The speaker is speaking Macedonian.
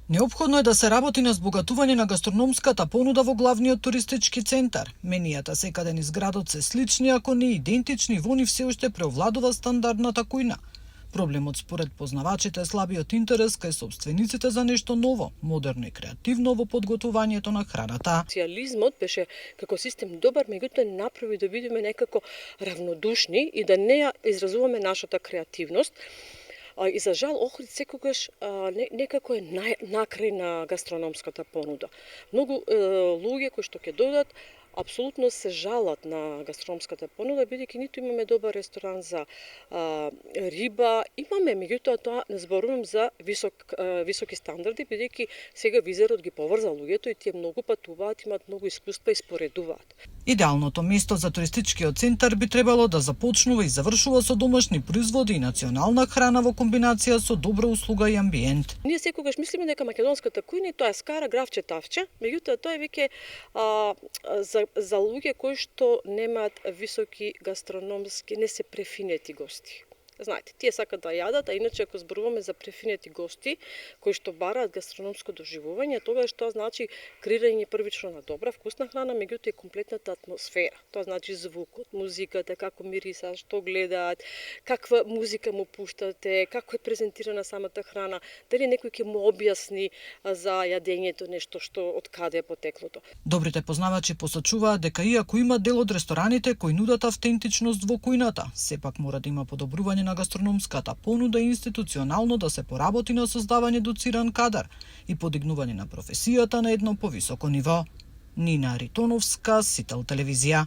Неопходно е да се работи на збогатување на гастрономската понуда во главниот туристички центар. Менијата секаде низ градот се слични, ако не идентични, во нив се уште преовладува стандардната кујна. Проблемот според познавачите е слабиот интерес кај сопствениците за нешто ново, модерно и креативно во подготувањето на храната. Социјализмот беше како систем добар, меѓутоа направи да бидеме некако равнодушни и да не ја изразуваме нашата креативност. И за жал Охрид секогаш некако е накрај на гастрономската понуда. Многу луѓе кои што ќе додат апсолутно се жалат на гастрономската понуда, бидејќи ниту имаме добар ресторан за риба, имаме, меѓутоа тоа не зборувам за високи стандарди, бидејќи сега визерот ги поврза луѓето и тие многу патуваат, имаат многу искуства и споредуваат. Идеалното место за туристичкиот центар би требало да започнува и завршува со домашни производи и национална храна во комбинација со добра услуга и амбиент. Ние секогаш мислиме дека македонската кујна тоа е скара, гравче, тавче, меѓутоа тоа е веќе за луѓе кои што немаат високи гастрономски, не се префинети гости. Знаете, тие сакат да јадат, а иначе ако зборуваме за префинети гости кои што бараат гастрономско доживување, тогаш тоа значи креирање првично на добра, вкусна храна, меѓутоа и комплетната атмосфера. Тоа значи звукот, музиката, како мирисаат, што гледаат, каква музика му пуштате, како е презентирана самата храна, дали некој ќе му објасни за јадењето нешто што од каде е потеклото. Добрите познавачи посочуваат дека иако има дел од рестораните кои нудат автентичност во кујната, сепак мора да има подобрување на гастрономската понуда и институционално да се поработи на создавање доциран кадар и подигнување на професијата на едно повисоко ниво. Нина Ритоновска, Сител телевизија.